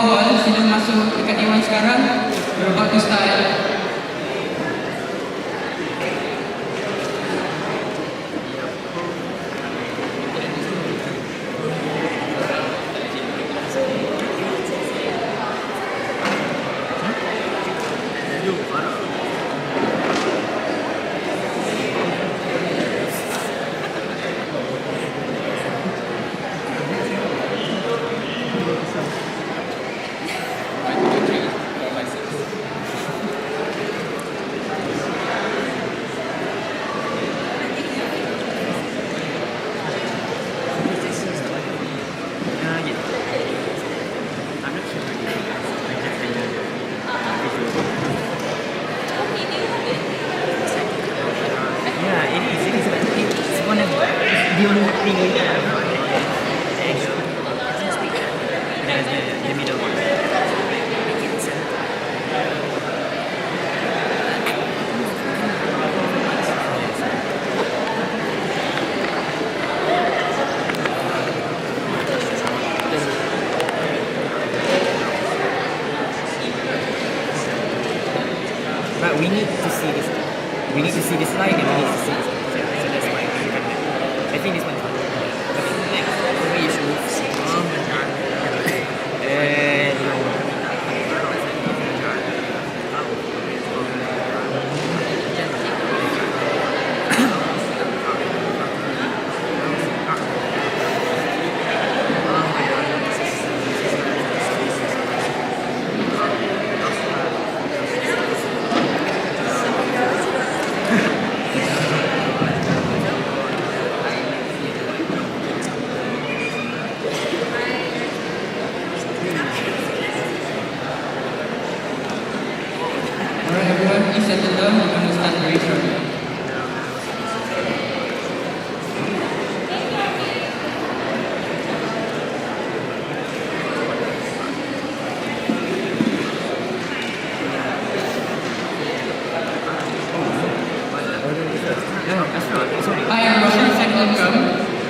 awal, sila masuk dekat Dewan sekarang. We're about to start. But we need to see this. We need to see this slide and we need to see this. So that's why I think this one is fun. Okay, next. Maybe you should move. Alright everyone, please settle down. We're going to start very shortly. Hi everyone, and welcome.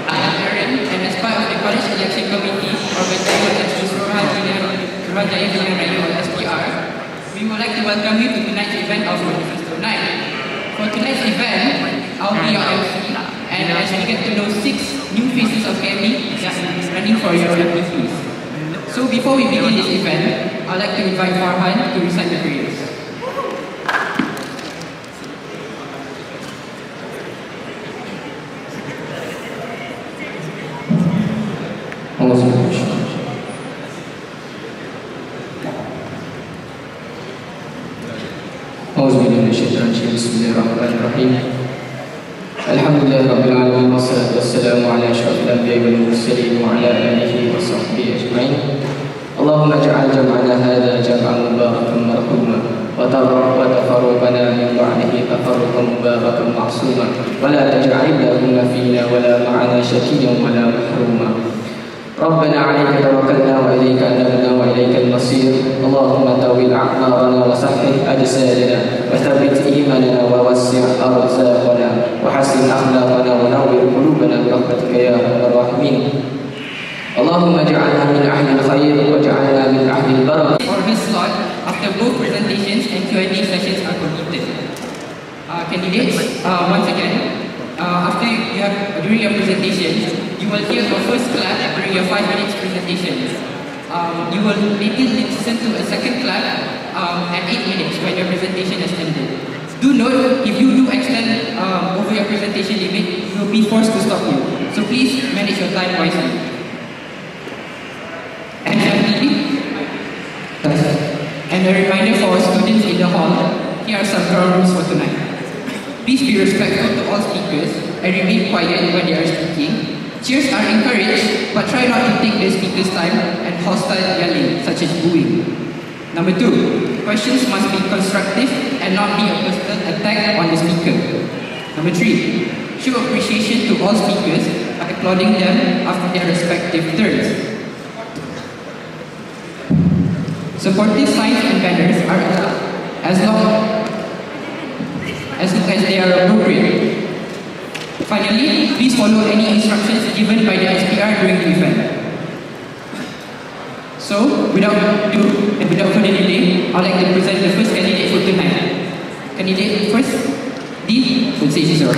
I am Aaron, and as part of the College Election Committee of the Taiwan Institute Suruhanjaya Pilihan Raya or SPR, we would like to welcome you to tonight's event of Manifesto Night. For tonight's event, I'll be your MC, and as we get to know 6 new faces of KME just running for your MPs. So before we begin this event, I'd like to invite Farhan to recite the prayers. Bismillahirrahmanirrahim. Alhamdulillah Rabbil Alamin. Wassalatu wassalamu ala ashrafil anbiya'i wal mursalin wa ala alihi wa sahbihi ajma'in. Allahumma ja'al jam'ana hadha jam'an mubarakan marhuma wa tafarruqana min ba'dihi tafarruqan mubarakan ma'suma wa la taj'al lahumna fina wa la ma'ana shakiyan wa la mahruma. ربنا عليك توكلنا وإليك أنبنا وإليك المصير اللهم طول أعمارنا وصحح أجسادنا وثبت إيماننا ووسع أرزاقنا وحسن أخلاقنا ونور قلوبنا برحمتك يا أرحم الراحمين اللهم اجعلنا من أهل الخير واجعلنا من أهل البركة. For this slot, after both presentations and Q&A sessions are completed, candidates, once again, after you have during your presentations, you will hear your first clap during your 5 minutes presentations. You will maybe listen to a second clap at 8 minutes when your presentation has ended. Do note, if you do extend over your presentation limit, we will be forced to stop you. So please manage your time wisely. And a reminder for our students in the hall, here are some ground rules for tonight. Please be respectful to all speakers and remain quiet when they are speaking. Cheers are encouraged, but try not to take the speaker's time and hostile yelling, such as booing. Number 2, questions must be constructive and not be a personal attack on the speaker. Number 3, show appreciation to all speakers by applauding them after their respective turns. Supportive signs and banners are allowed as long as they are appropriate. Finally, please follow any instructions given by the SPR during the event. So So, without ado and without further delay, I'd like to present the first candidate for tonight. Candidate first, Dean, the stage is yours.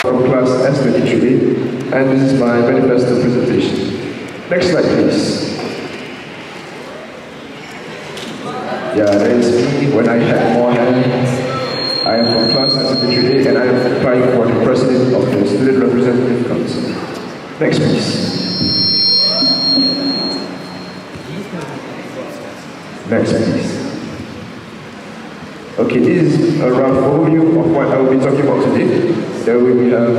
From class S23, and this is my manifesto presentation. Next slide, please. Yeah, that is me when I had more hair. I am from class S23 and I am applying for the president of the Student Representative Council. Next, please. Next, please. Okay, this is a rough overview of what I will be talking about today. There we have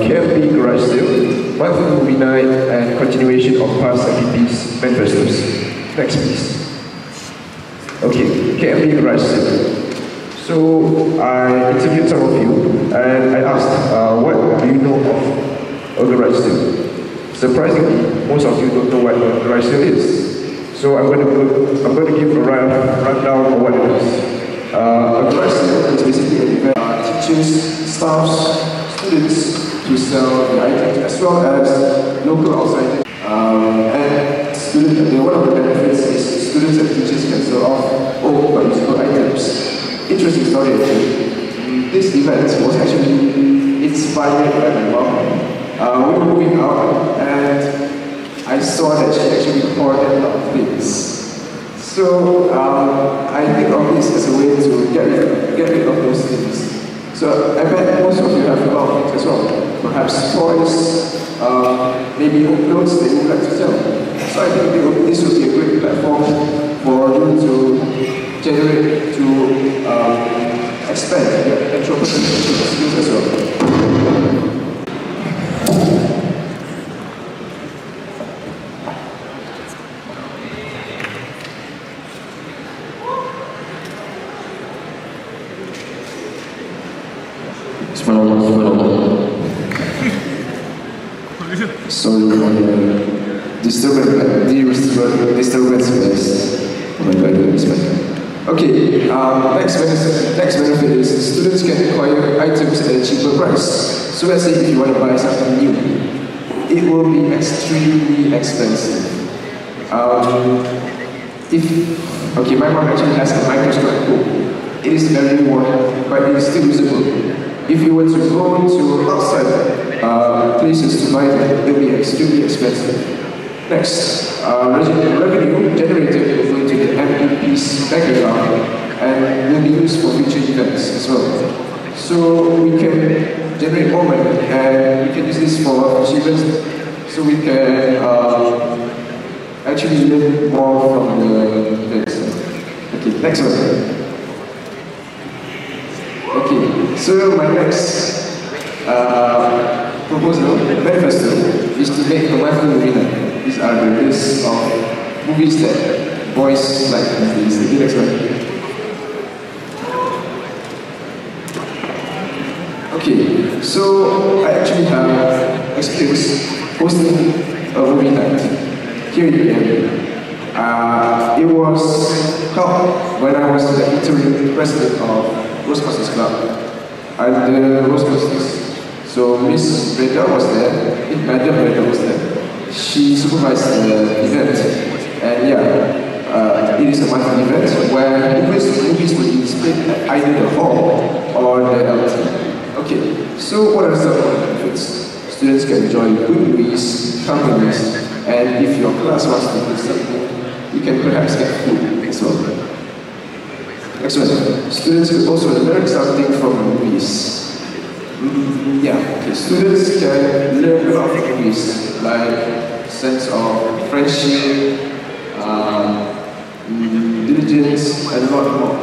KMP Garage Sale, monthly movie night, and continuation of past MPP's manifestos. Next, please. Okay, KMP Garage Sale. So I interviewed some of you, and I asked, what do you know of a garage sale? Surprisingly, most of you don't know what a garage sale is. So I'm going to give a rundown of what it is. A garage sale is basically an event teachers, staffs, students to sell the items as well as local outsiders. And one of the benefits is students and teachers can sell off old but useful items. Interesting story actually. This event was actually inspired by my mom. We were moving out and I saw that she actually hoarded a lot of things. So I think of this as a way to get rid of those things. So I bet most of you have a lot of things as well. Perhaps toys, maybe old clothes that you would like to sell. So I think this would be a great platform for you to generate, to expand your entrepreneurship skills as well. Sorry for the disturbance, guys. Oh my God, I respect. Okay, next benefit is students can acquire items at a cheaper price. So let's say if you want to buy something new, it will be extremely expensive. My mom actually has a microscope at home. It is very worn, but it is still usable. If you were to go to outside places to buy them, it will be extremely expensive. Next, revenue generated will go to the MPP's bank account and will be used for future events as well. So we can generate more money and we can use this for future events. So we can actually learn more from the events. Okay, next one. Okay, so my next proposal, manifesto, is to make a monthly movie night. These are the list of movies that boys like these days. The next one. Okay, so I actually have experience hosting a movie night here in Vietnam. It was held when I was the interim president of Roastmasters Club at the Roastmasters. So Miss Brenda was there, Madam Brenda was there. She supervised the event, and it is a monthly event where movies will be displayed at either the hall or the LT. Okay, so what are some of the benefits? Students can enjoy good movies, companies, and if your class wants to do something, you can perhaps get food as well. Next one, students will also learn something from movies. Students can learn a lot of movies, like sense of friendship, diligence, and a lot more.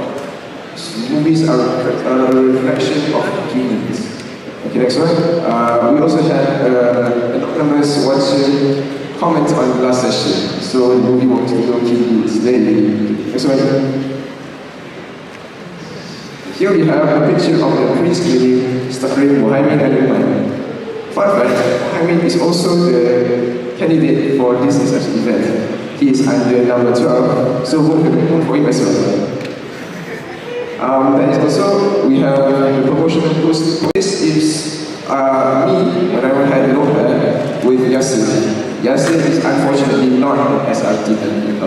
So movies are a reflection of humans. Okay, next one. We also had an anonymous watcher comment on the last session, so the movie won't go to today. Next one. Here we have a picture of the pre-screening starring Muhammad and Iman. Fun fact, Muhammad is also the candidate for this research event. He is under number 12, so vote for him as well. Then also we have the promotional post. This is me when I had no hair with Yassin. Yassin is unfortunately not an SRT candidate.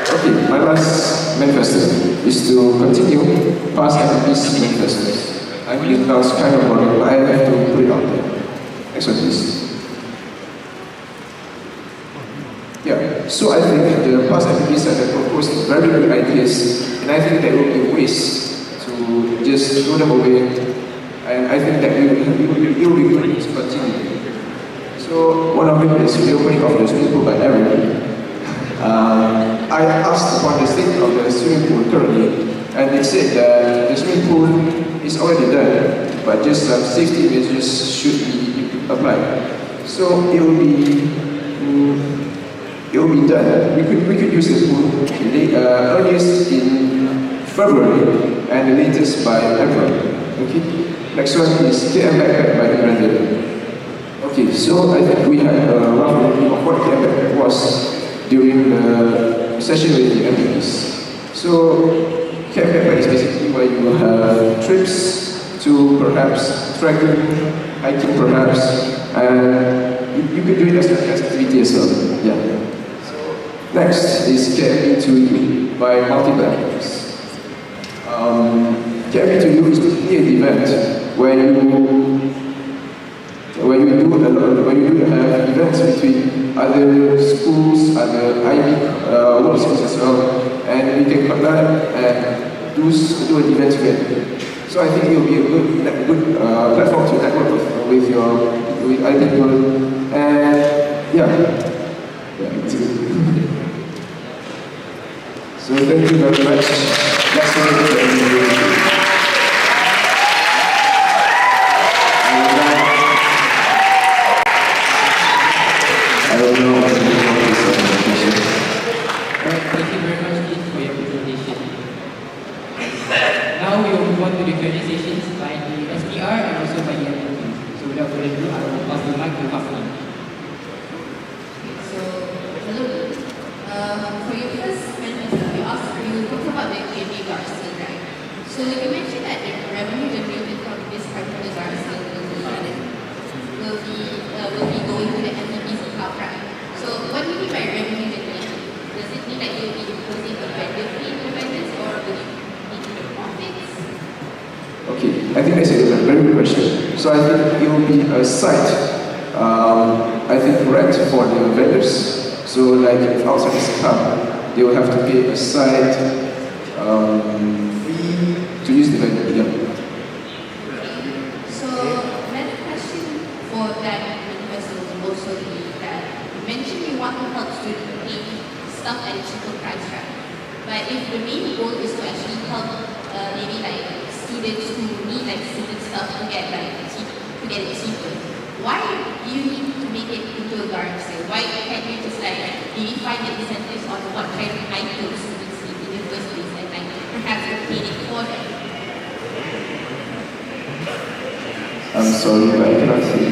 Okay, my last manifesto is to continue past activities manifestos. I believe that was kind of boring, but I have to put it out there. Next one, please. Yeah, so I think the past activities have proposed very good ideas, and I think that would be a waste to just throw them away, and I think that it will be good to continue. So one of it is the opening of the swimming pool by Aaron. I asked about the state of the swimming pool currently, and they said that the swimming pool is already done, but just some safety measures should be applied. So it will be done. We could use the pool earliest in February and the latest by April. Okay. Next one is KM Backpack by Brandon. Okay, so I think we had a rough overview of what KM Backpack was during the session with the MPs. So, camp backpack is basically where you have trips to perhaps trekking, hiking perhaps, and you could do it as an activity as well. Yeah. So, next is KMB2U by Multi-Backers. KMB2U is basically an event where you have events between other schools, other Ivy world schools as well, and we can connect and do an event together. So I think it will be a good platform to network with Ivy people, and yeah. So thank you very much. That's all. Thank you very much, Dean, for your presentation. Now we will move on to the Q&A sessions by the SPR and also by the MPP. So without further ado, I will pass the mic to Hafni. So, hello. For your first manifesto, you talked about the KMB Garcia, right? So you mentioned that the revenue generated from this particular Garcia will be going to the MPP's account, right? So what do you mean by revenue generated? Does it mean that you will be imposing a vendor fee to vendors, or will you be to the profits? Okay, I think that's a very good question. So I think it will be a site, I think rent for the vendors. So like if outsiders come, they will have to pay a site fee to use the vendor. Yeah. So another question for that manifesto will also be that you mentioned you want to help students pay stuff at a cheaper price, right? But if the main goal is to actually help maybe like students who need like certain stuff to get it cheaper, why do you need to make it into a garage sale? Why can't you just like maybe find the incentives on what kind of items students need in the first place and like perhaps obtain it for them? I'm sorry, but I cannot say.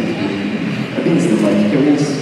I think it's the mic. Can we just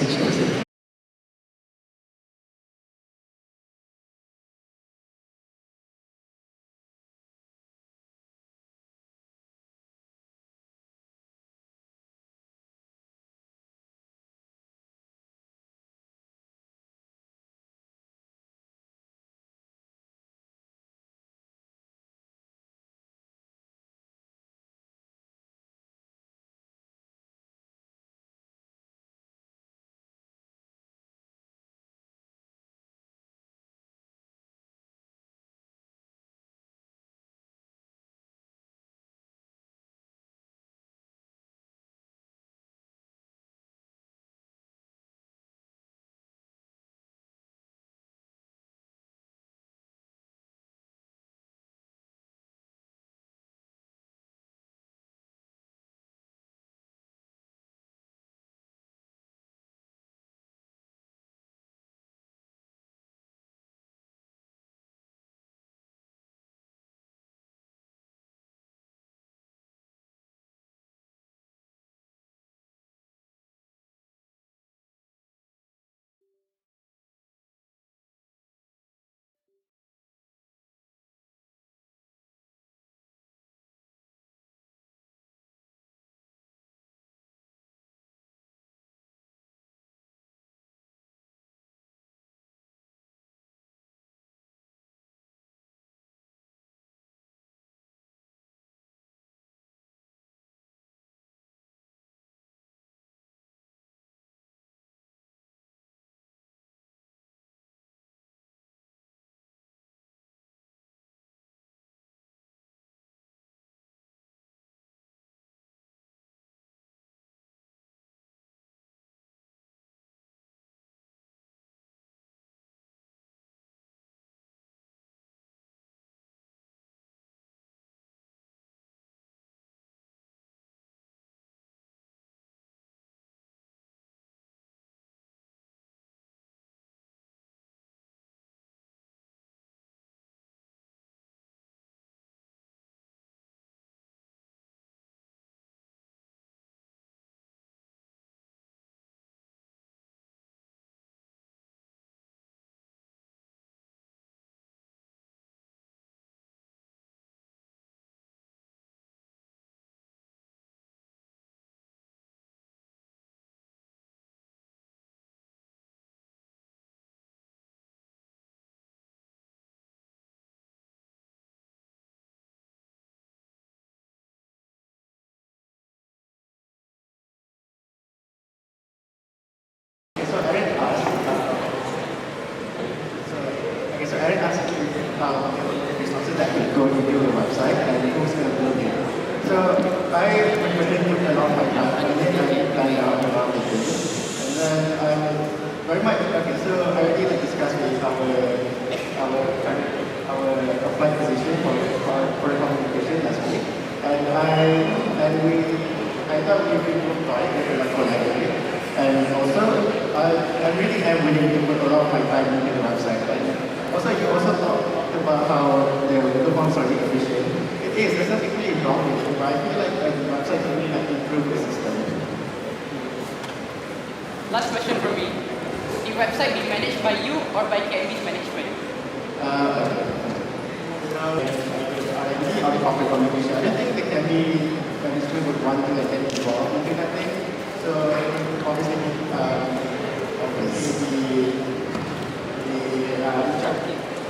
So I really took a lot of my time. I really planned out a lot of things. And then I'm very much, okay, so I already discussed with our applied position for communication last week. And I thought we would try to like collaborate. And also, I really am willing to put a lot of my time into the website. And also, you also talked about how the forms are efficient. It is, there's nothing really wrong with it, but I feel like the website can really like improve the system. Last question from me. The website be managed by you or by KMB's management? I really out of the communication. I don't think the Candy management would want to like, get involved into that thing. So obviously,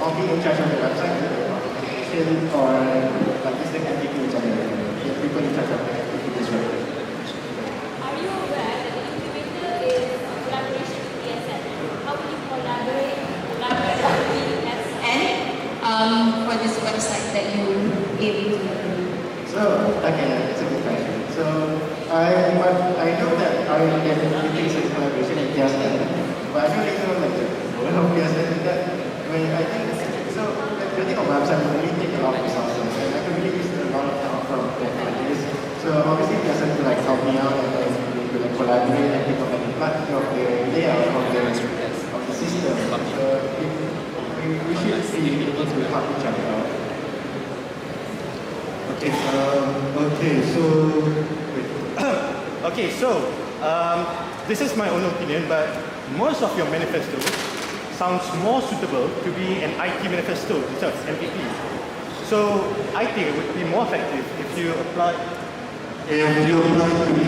I'll be in charge of the website, communication, or like this thing activity in general. The people in charge of the activity as well. Are you aware that the incubator is a collaboration with PSN? How will you collaborate with PSN? For this website that you able to So, okay, it's a good question. So, I know that I get meetings in collaboration in PSN, but I don't really know like the role of PSN in that. I mean, I think, so, building a website will really take a lot of resources, and I can really use a lot of help from that ideas. So, obviously, PSN will like help me out, and then we will like collaborate and think of the layout of the system. So, we should see able to help each other out. Okay, so this is my own opinion, but most of your manifesto sounds more suitable to be an IT manifesto instead of MPP. So I think it would be more effective if you apply to be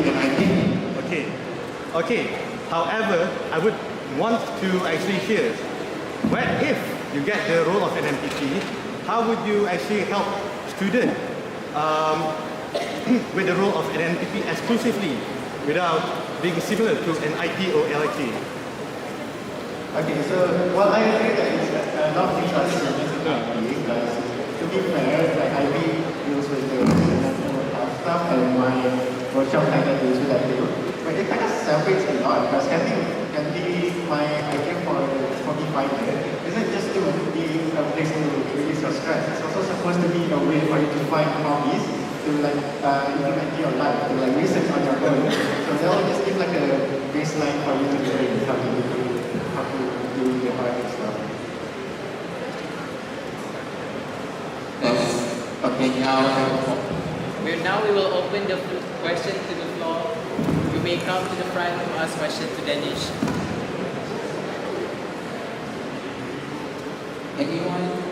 an IT. Okay. However, I would want to actually hear, what if you get the role of an MPP, how would you actually help students with the role of an MPP exclusively without being similar to an IT or LIT? Okay, so what I agree that is a lot of things are similar to IB, because to be fair, like IB deals with the stuff and my workshop kind of deals with that too. But it kind of separates a lot because can be my idea for Spotify isn't just to be a place to release your stress. It's also supposed to be a way for you to find hobbies to like implement your life, to like research on your own. So they'll just give like a baseline for you to learn how to do your art and stuff. Okay, Now we will open the question to the floor. You may come to the front to ask questions to Danish. anyone?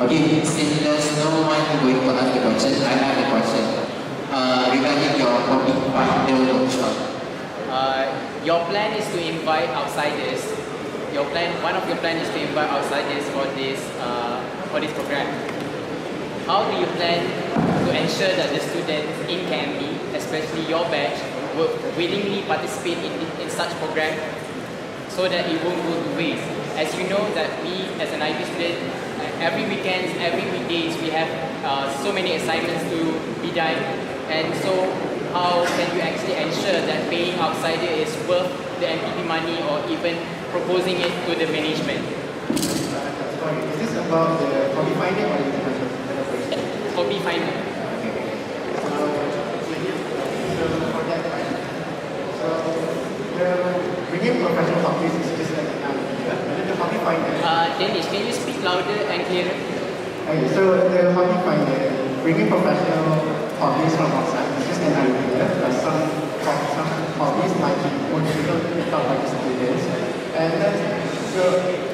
Okay, since there's no one going to ask the question, I have a question regarding your topic the workshop. Your plan is to invite outsiders. One of your plan is to invite outsiders for this program. How do you plan to ensure that the students in KMB, especially your batch, will willingly participate in such program so that it won't go to waste? As you know that we as an IB student, every weekends, every weekdays, we have so many assignments to be done, and so how can you actually ensure that paying outsider is worth the MPP money or even proposing it to the management? Sorry, is this about the hobby finding or is it the Hobby finding. So for that, so the bringing professional hobbies is just like an idea, and then the hobby finder. Danish, can you speak louder and clearer? Okay, so the hobby finder, bringing professional hobbies from outside is just an idea. Some hobbies might be more difficult to pick up by the students, and then so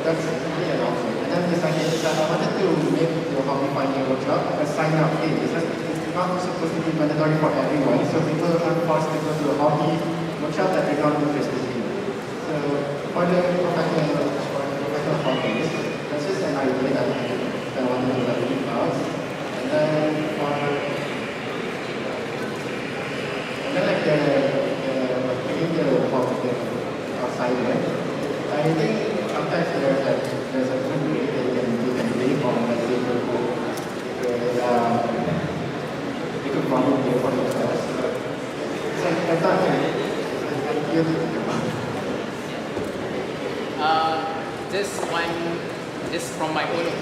that's really an option. And then the second is that I wanted to make the hobby finding workshop a sign-up fee. It's not supposed to be mandatory for everyone, so people are forced to go to a hobby workshop that they're not interested in. So for the professional hobbies, that's just an idea that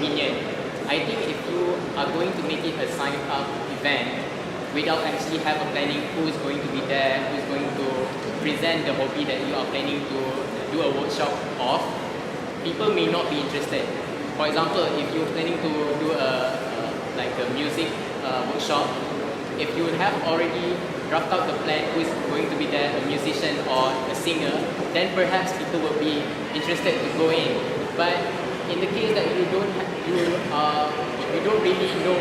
opinion, I think if you are going to make it a sign-up event without actually have a planning who is going to be there, who is going to present the hobby that you are planning to do a workshop of, people may not be interested. For example, if you're planning to do like a music workshop, if you have already draft out the plan who is going to be there, a musician or a singer, then perhaps people will be interested to go in. But in the case that you don't really know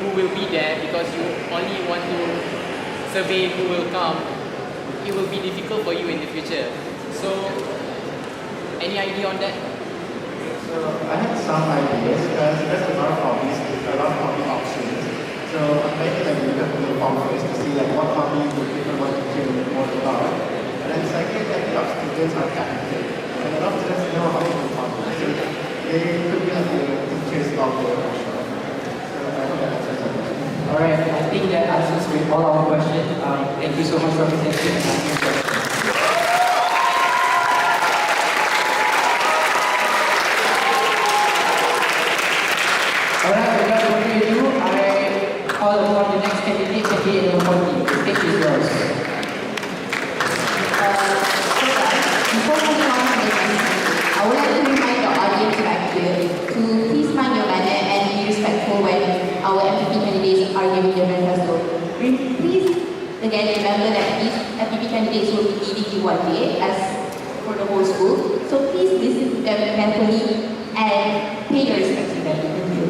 who will be there because you only want to survey who will come, it will be difficult for you in the future. So, any idea on that? So I had some ideas because there's a lot of hobbies, a lot of hobby options. So I'm making like a Google form first to see like what hobby would people want to hear more about. And then second, like a lot of students are talented. And a lot of students know how to do hobbies. So they could be like the teachers of the workshop. So I hope that answers the question. Alright, I think that answers with all our questions. Thank you so much for presenting and answering questions. Alright, without further ado, I call upon the next candidate, candidate number 40. The stage is yours. Before moving on to the next session, I would like to remind the audience back here to please mind your manner and be respectful when our MPP candidates are giving their manifesto. Please, again, remember that these MPP candidates will be leading you one day as for the whole school. So please listen to them carefully and pay your respects to them. Thank you.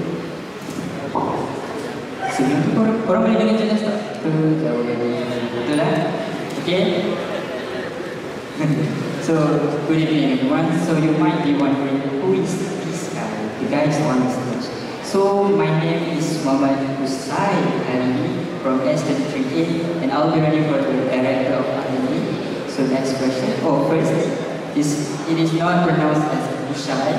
Sebelum tu korang boleh dengar jelas tak? Betul lah? Okay? So, good evening everyone. So you might be wondering, who is this guy? The guy is on the stage. So my name is Muhammad Hussain Ali from S33A and I'll be running for the director of R&D. So next question. Oh, first, it is not pronounced as Hussai.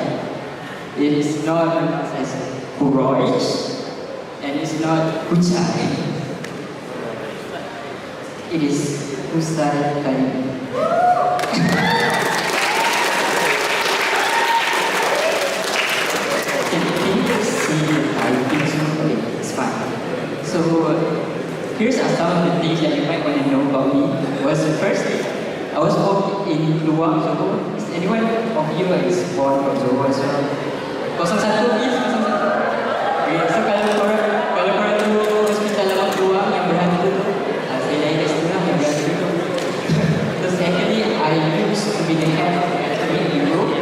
It is not pronounced as Huroish. And it's not Huchai. It is Hussain Ali. It's fine. So here's some of the things that you might want to know about me. Was first, I was born in Luang, Johor. Is anyone of you is born from Johor as well? 01 please, 01. Okay, so kalau korang tu hospital Lawang Luang yang berhantu tu, saya lahir dari situ lah yang berhantu tu. So secondly, I used to be the head of academic in Europe.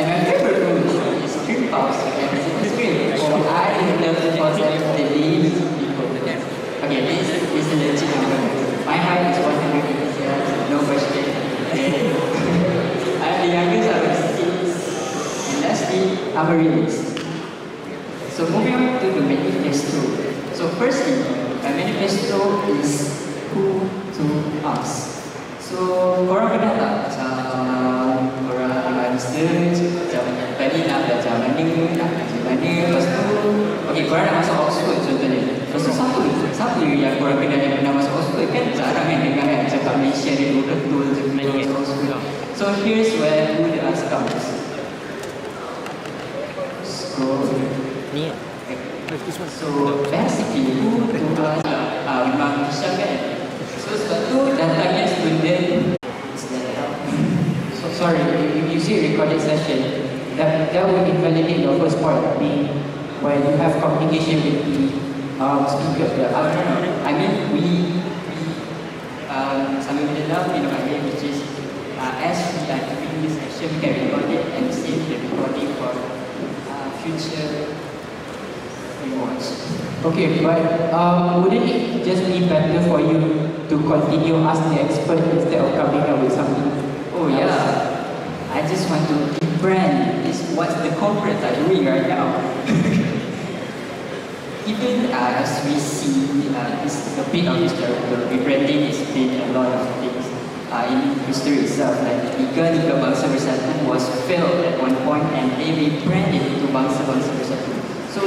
And my favorite room is Street House and it's great. So I love the concept of the leaves people. Okay, this is the legit number. My height is 100 meters, no question. I'm the youngest out of 6. And lastly, I'm a realist. So moving on to the manifesto. So firstly, my manifesto is who to us. So korang pernah tak macam korang tengah research macam tadi nak belajar mana, nak kerja mana, lepas tu okay, korang nak masuk Oxford contohnya. Lepas tu siapa yang korang kenal yang pernah masuk Oxford kan? Jarang kan dengar kan cakap Malaysia ni betul-betul je masuk Oxford. So here's where who the us comes. So basically who to us memang Isha kan. So sebab tu datangnya student. So sorry, if you see recorded session, that will invalidate your first point being when you have communication with the speaker. I mean we sambil mendengar minum air, which is as we are doing this session, we can record it and save the recording for future rewards. Okay, but wouldn't it just be better for you to continue ask the expert instead of coming up with something? Oh yeah, I just want to rebrand this. What the corporates are doing right now. Even as we see this, a bit of historical rebranding is been a lot of things in history itself. Like Liga Bangsa Bersatu was failed at one point and they rebranded to Bangsa Bersatu. So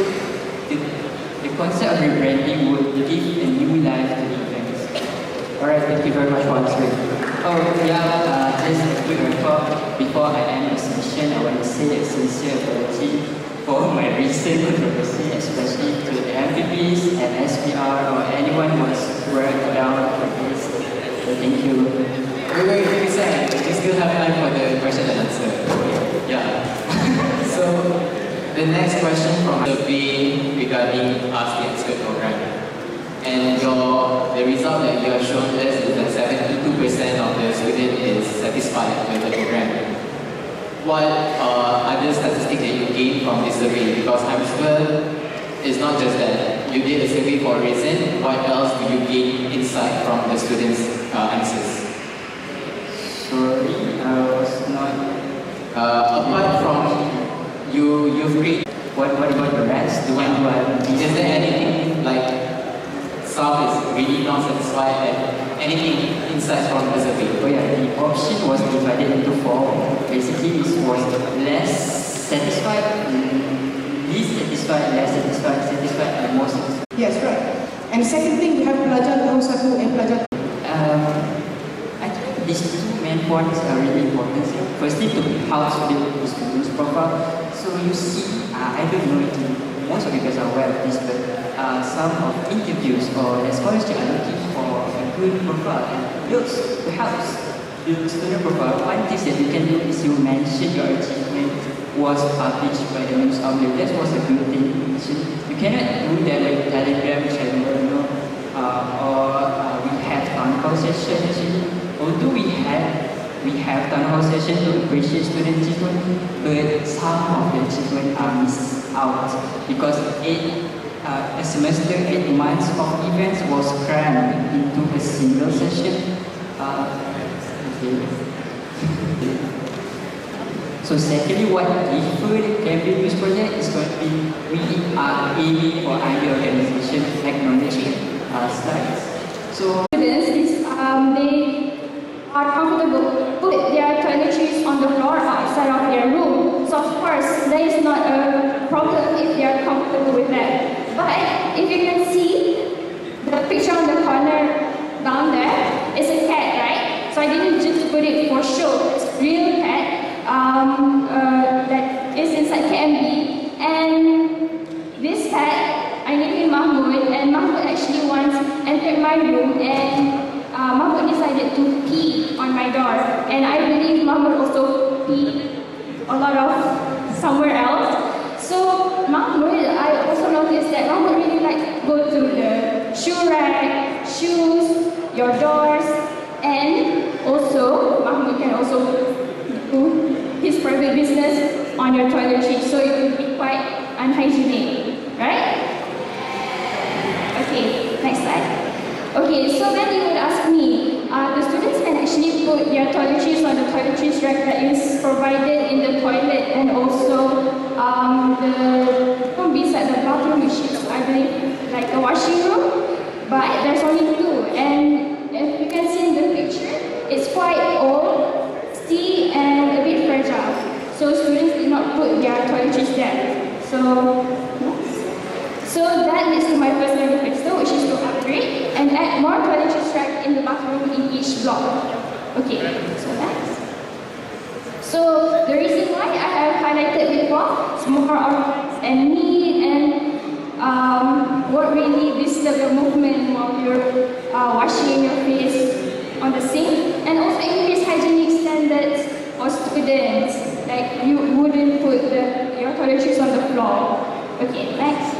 the concept of rebranding would give a new life to the events. Alright, thank you very much for answering. Oh, yeah, just a quick recall. Before I end the session, I want to say a sincere apology for my recent controversy, especially to the MVPs and SPR or anyone who was brought down for this. So thank you. Wait, second. We still have time for the question and answer. Yeah. So, the next question from the be regarding Ask the Expert program. And the result that you have shown us is that 72% of the student is satisfied with the program. What other statistics that you gained from this survey? Because I'm sure it's not just that you did a survey for a reason. What else do you gain insight from the students' answers? Sorry, I was not. Apart from you've read. What about the rest? The one who are Is there anything like some is really not satisfied and anything insights from the survey? Oh yeah, the option was divided into 4. Basically, it was less satisfied, least satisfied, less satisfied, satisfied, and more satisfied. Yes, right. And second thing, we have pelajar tahun 1 and pelajar. I think these two main points are really important. Firstly, to help build the student's profile. So you see, I don't know if most of you guys are aware of this, but some of interviews or the scholarship are looking for a good profile and builds to help build student profile. One thing that you can do is you mention your achievement was published by the news outlet. That was a good thing. You cannot do that with Telegram channel, you know, or we have town hall session actually. Although we have town hall session to appreciate student achievement, but some of the achievement are missed out because a semester, 8 months of events was crammed into a single session. Okay. So secondly, what different can be used project is going to be we are aiming for idea organization, acknowledging slides. So Students is they are comfortable put their toiletries on the floor outside of their room. So of course there is not a problem if they are comfortable with that. But if you can see the picture on the corner down there is a cat, right? So I didn't just put it for show. It's a real cat that is inside KMB, and this cat I named him Mahmoud, and Mahmoud actually once entered my room and Mahmoud decided to pee on my door, and I believe Mahmoud also peed a lot of somewhere else. So Mahmoud, I also noticed that Mahmoud really likes to go to the shoe rack, shoes, your doors, and also Mahmoud can also do his private business on your toiletries, so it will be quite unhygienic, right? Okay, next slide. Okay, so then you would ask me, the students can actually put their toiletries on the toiletries rack that is provided in the toilet and also the room beside the bathroom, which is, I believe, like a washing room, but there's only 2. And if you can see in the picture, it's quite old, sticky, and a bit fragile. So students did not put their toiletries there. So that leads to my first manifesto, which is to upgrade and add more toiletries rack in the bathroom in each block. Okay, so next. So the reason why I have highlighted before is more organized and neat and what really disturb your movement while you're washing your face on the sink, and also increase hygienic standards for students. Like you wouldn't put your toiletries on the floor. Okay, next.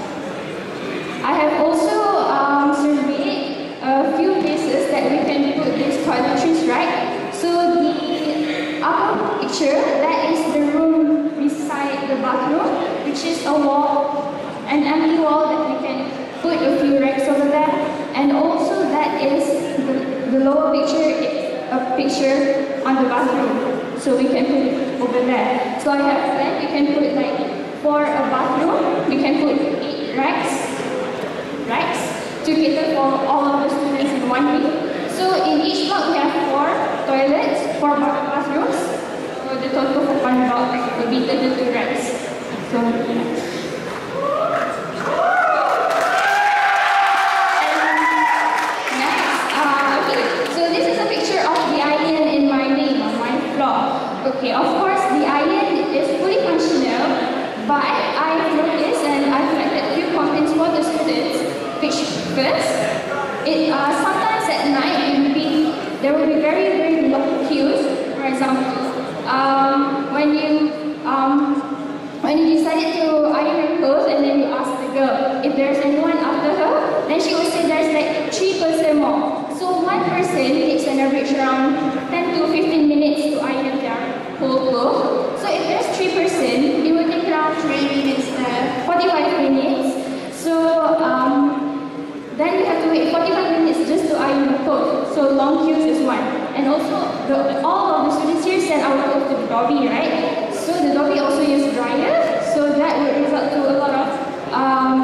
I have also surveyed a few places that we can put these toiletries, right? So the upper picture, that is the room beside the bathroom, which is a wall, an empty wall that we can put a few racks over there. And also that is the lower picture, a picture on the bathroom. So we can put it over there. So I have planned, we can put like for a bathroom, we can put 8 racks to cater for all of the students in one week. So in each block we have 4 toilets, 4 bathrooms. So the total for one block will be 32 racks. So next, okay. So this is a picture of the idea example, when you decided to iron your clothes and then you ask the girl if there's anyone after her, then she will say there's like 3% more. So one person takes an average around 10 to 15 minutes to iron their whole clothes. So if there's 3%, it will take around 45 minutes. So then you have to wait 45 minutes just to iron the clothes. So long queues is one. And also, all of the students here send our clothes to the Dobby, right? So the Dobby also uses dryer, so that would result to a lot of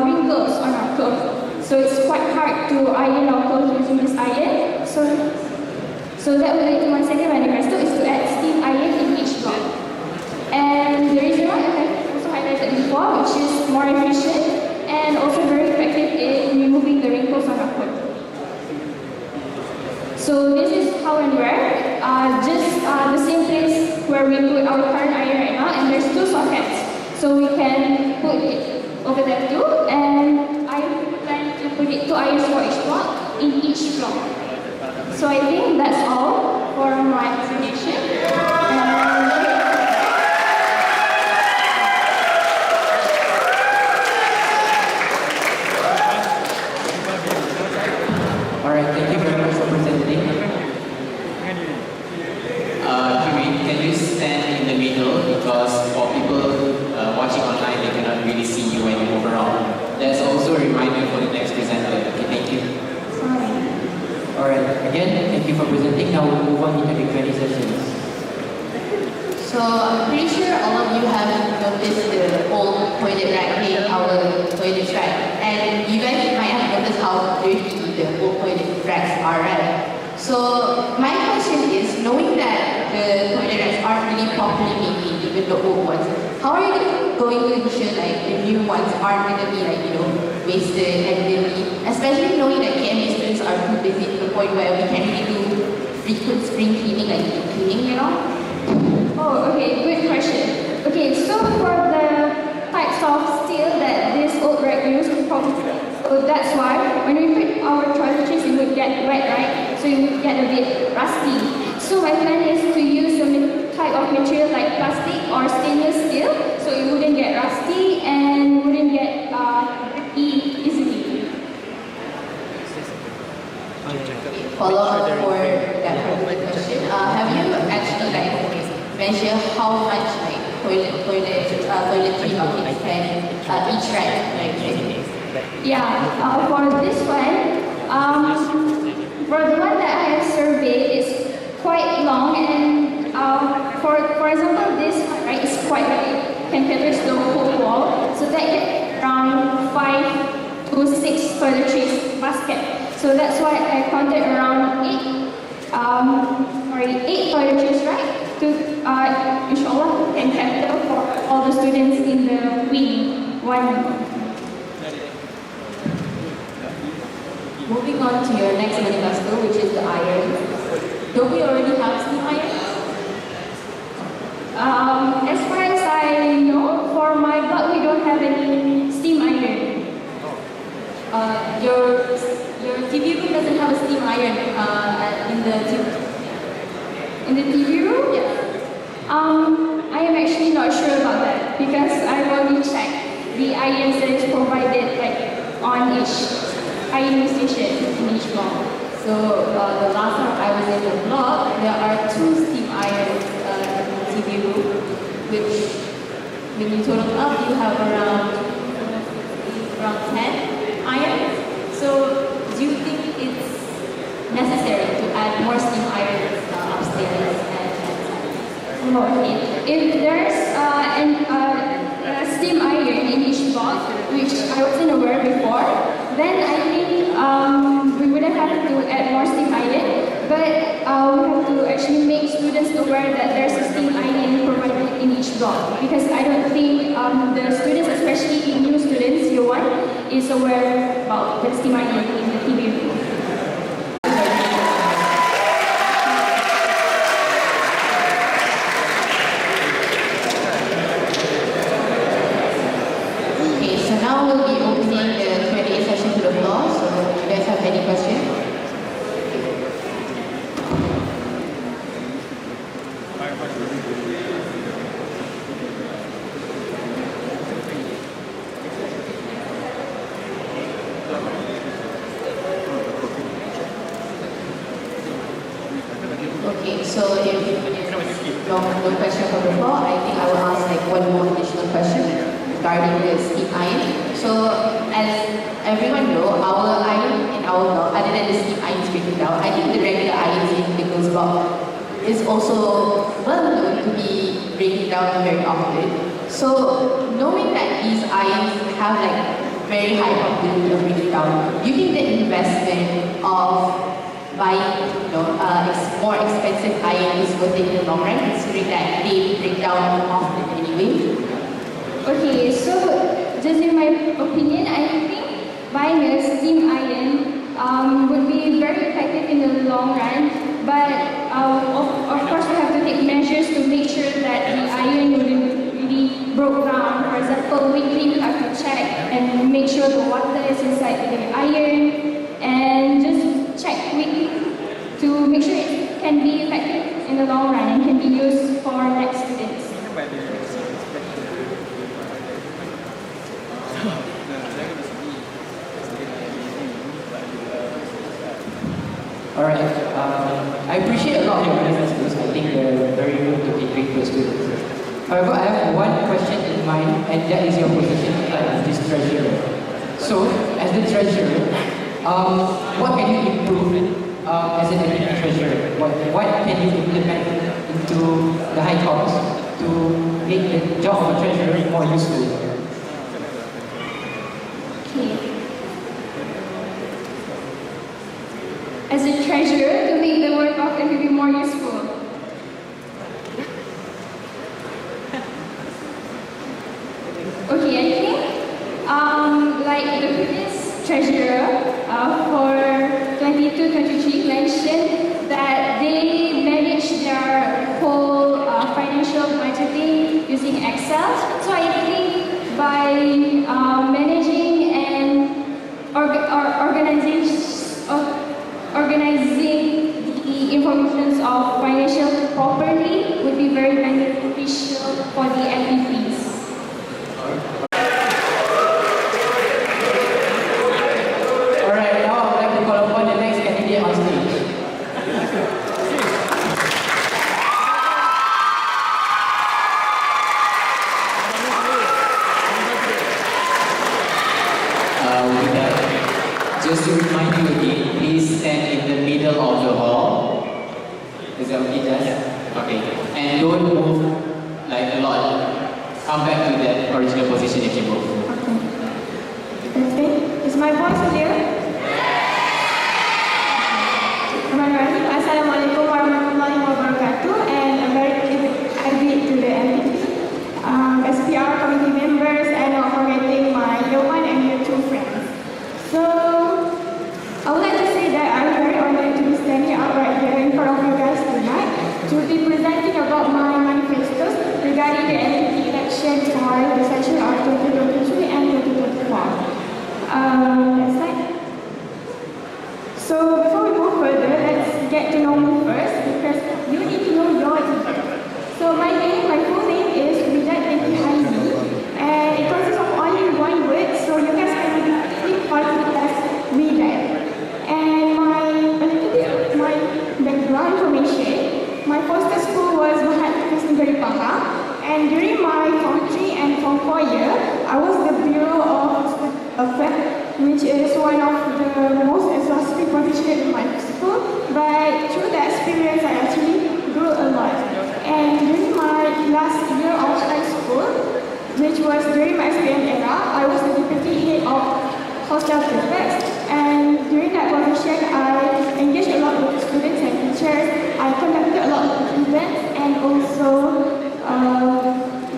wrinkles on our clothes. So it's quite hard to iron our clothes using this iron. So that will lead to my second manifesto is to add steam iron in each block. And the reason why I have also highlighted before, which is more efficient and also very effective in removing the wrinkles on our clothes. So this is how and where. Just the same place where we put our current iron right now, and there's 2 sockets. So we can put it over there too, and I plan to put it 2 irons for each block in each block. So I think that's all for my presentation. Alright, thank you very much for presenting. Kiwi, can you stand in the middle because for people watching online, they cannot really see you when you move around. There's also a reminder for the next presenter. Okay, thank you. Alright, again, thank you for presenting. Now we'll move on into the Q&A sessions. So I'm pretty sure all of you have noticed the old toilet rack in our toilets, right? And you guys might have noticed how dirty the old toilet racks are, right? So my question is, knowing that the toilet racks aren't really properly maintained, even the old ones, how are you going to ensure like the new ones aren't going to be like, wasted and dirty? Especially knowing that KMA students are too busy to the point where we can't really do frequent spring cleaning, like deep cleaning, Oh, okay, good question. Okay, so for the types of steel that this old rack used, so that's why when we put our toiletries, it would get wet, right? So it would get a bit rusty. So my plan is to use a type of material like plastic or stainless steel, so it wouldn't get rusty and wouldn't get easily. Follow up for that particular question. Have you actually measure how much toiletry buckets can each rack Yeah, for this one, for the one that I have surveyed, it's quite long, and for example, this one, right, is quite big, can cater the whole wall, so that gets around 5 to 6 toiletries basket. So that's why I counted around 8 toiletries, right? To inshallah can cater for all the students in the wing one. Moving on to your next manifesto, which is the iron. Don't we already have steam irons? As far as I know, for my block we don't have any steam iron. Your TV room doesn't have a steam iron In the TV room? Yes. I am actually not sure about that because I've only checked the irons that is provided on each ironing station in each block. So the last time I was in the block, there are 2 steam irons in the TV room, which when you total up, you have around 10 irons. So do you think it's necessary to add more steam irons upstairs If there's a steam iron in each block, which I wasn't aware before, then I think we wouldn't have to add more steam iron, but we have to actually make students aware that there's a steam iron provided in each block, because I don't think the students, especially new students, year 1, is aware about the steam iron in the TV room. Now we'll be opening the Q&A session to the floor, so if you guys have any questions. so if no question from the floor, I think I will ask like one more additional question regarding the steam iron. So as everyone know, our iron in our block, other than the steam iron is breaking down, I think the regular irons in the girls' block is also well known to be breaking down very often. So knowing that these irons have like very high probability of breaking down, do you think the investment of buying more expensive iron is worth it in the long run, considering that they break down often anyway? Okay, so just in my opinion, I think buying a steam iron would be very effective in the long run, but of course we have to take measures to make sure that the iron wouldn't really broke down. For example, weekly we have to check and make sure the water is inside the iron, and just check weekly to make sure it can be effective in the long run and can be used for next students. Alright, I appreciate a lot of your responses. I think they're very good to be great to students. However, I have one question in mind, and that is your position as this treasurer. So, as the treasurer, what can you improve as an active treasurer? What can you implement into the high course to make the job of a treasurer more useful? As a treasurer, to make the work of MPP more useful. Okay, I think like the previous treasurer for 22-23 mentioned that they manage their whole financial budgeting using Excel. So I think by managing and organizing the information of financial properly would be very beneficial for the MPPs. Alright, now I would like to call upon the next candidate on stage. Just to remind you again, please stand in the middle of the hall. Is that okay, Jess? Okay. And don't move like a lot. Come back to that original position if you move. Okay. Is my voice clear? Assalamualaikum warahmatullahi wabarakatuh, and a very good to the MPP, SPR committee members, and not forgetting my year 1 and year 2 friends. So, I would like to say that I'm very honored to be standing up right here in front of you guys tonight to be presenting about my manifestos regarding the MPP election for the session of 2023 and 2024. Next slide. So, before we move further, let's get to know me first because you need to know your details. So, my full name is Widat Binti Haidi, and it consists of only one word, so you guys can quickly call me as Widat. And a little bit of my background information. My first school was Mahat Krishna Paha, and during my Form 3 and Form 4 year, I was the Bureau of Affairs, which is one of the most exhausting positions in my school. But through that experience, I actually grew a lot. And during my last year of high school, which was during my SPM era, I was the deputy head of hostel prefects. And during that position, I engaged a lot with students and teachers. I conducted a lot of events and also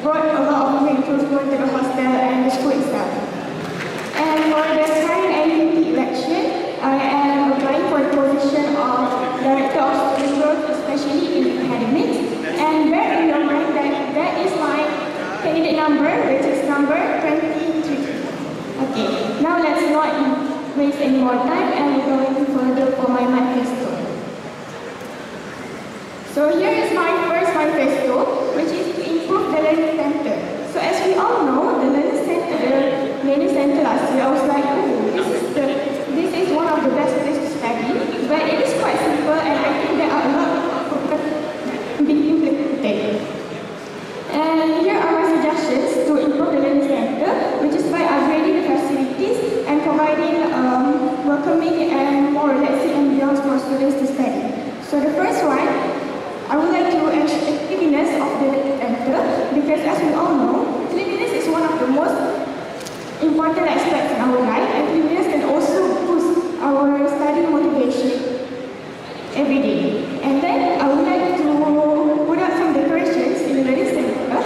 brought a lot of new improvements to the hostel and the school itself. And for the current MPP election, I am applying for the position of Director of Student Growth, especially in academics. And bear in your mind that is my candidate number, which is number 23. Okay, now let's not waste any more time and we're going further for my manifesto. So here is my first manifesto, which is to improve the learning center. So as we all know, the learning center last year, I was like, oh, this is one of the best places to study, but it is quite simple, and I think there are a lot of more relaxing ambience for students to study. So the first one, I would like to ensure cleanliness of the center, because as we all know, cleanliness is one of the most important aspects in our life, and cleanliness can also boost our study motivation every day. And then I would like to put up some decorations in the learning center,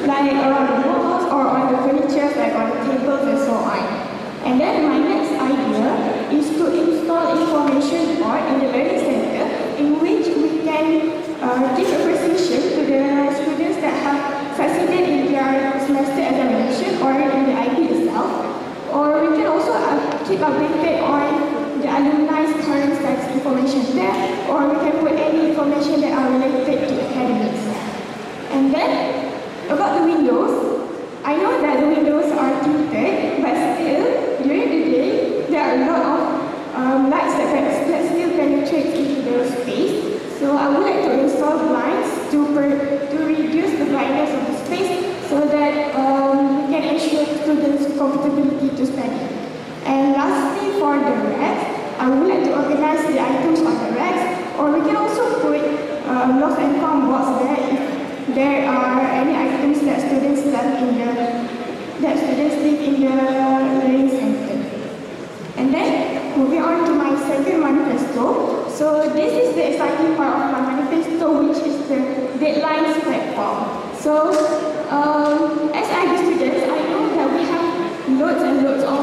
like around the walls or on the furniture, like on the tables and so on. And then my next idea is to install information board in the learning center, in which we can give appreciation to the students that have succeeded in their semester examination or in the IB itself. Or we can also keep updated on the alumni's current status information there, or we can put any information that are related to academics. And then, about the windows, I know that the windows are tinted, but still, during the day, there are a lot of lights that still penetrate into the space. So I would like to install blinds to reduce the brightness of the space, so that we can ensure students' comfortability to study. And lastly, for the racks, I would like to organize the items on the racks, or we can also put lost and found box there if there are any items that students leave in the learning center. And then, moving on to my second manifesto. So this is the exciting part of my manifesto, which is the deadlines platform. So, as IB students, I know that we have loads and loads of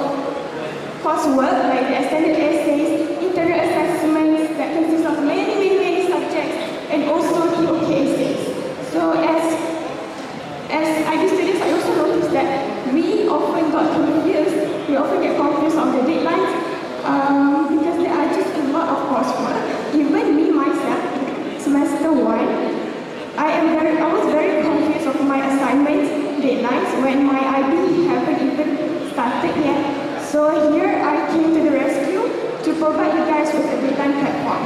coursework, like the extended essays, internal assessments that consist of many subjects, and also TOK essays. So as IB students, I also noticed that we often get confused on the deadlines, because there are just a lot of coursework. Even me myself, semester 1, I was very confused of my assignments deadlines when my IB haven't even started yet. So here I came to the rescue to provide you guys with a deadline platform.